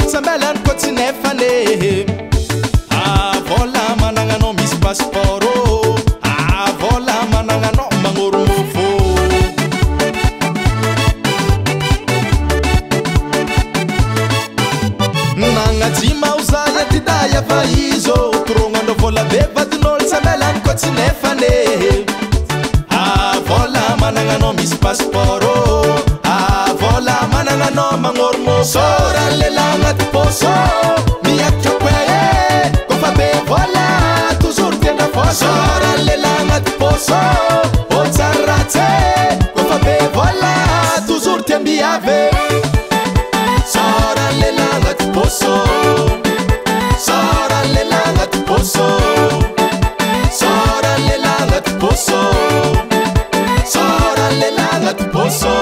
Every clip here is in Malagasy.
sambelan ko tsy nefane vola mananganao misy passeport vola mananganao magnorogno fô nagnajima uzaya tidaya vaizo toronandro vola be vadinolo sambelan ko tsy nefane vola mananganao misy passeport vola mananganao magnorogno sora lela agnaty poso miakatra koe kofa be vola toujours tiana fô sora lela agnaty poso otsara ratsy kofa be vola toujours tia mbiave sora lela agnaty poso sora lela agnaty poso sora lela agnaty poso sora lela agnaty poso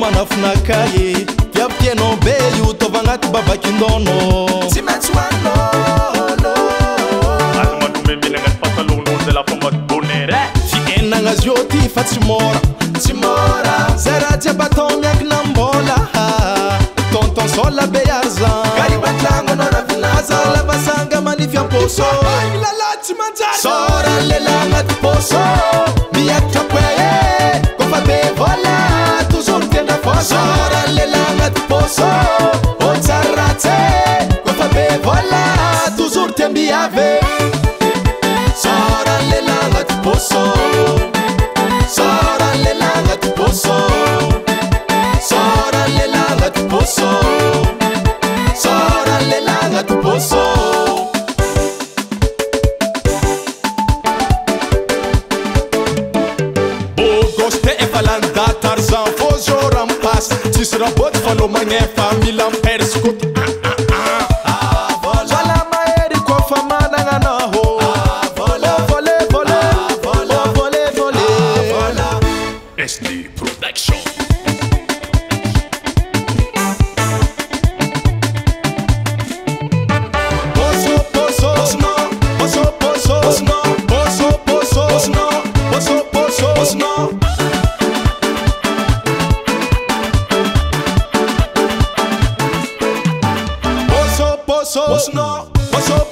manafnakaye viavitianao be io tova agnaty babakindono tsy maintsy hoanolo azomanomemena agnaty patalognonolo de la fomba bonere fienagnazy io ty fa tsy mora zay raha jiaby atao miankina mbola tonton sola be arzan garibatlagno anao ravinaza lavasanga manify amposo lala tsy manjary sora lela agnaty poso miakatra koe kofa be vola sora lela agnaty poso otsara ratsy kofa be vola toujours tia mbiave sora lela agnaty poso sora lela agnaty poso sora lela agnaty poso sora lela agnaty poso Auguste efa landa Tarzan fô zora tsisy raboty fa lo magnefa mila mpersikoty vola mahery kofa managnagnao volé SD Production Poso,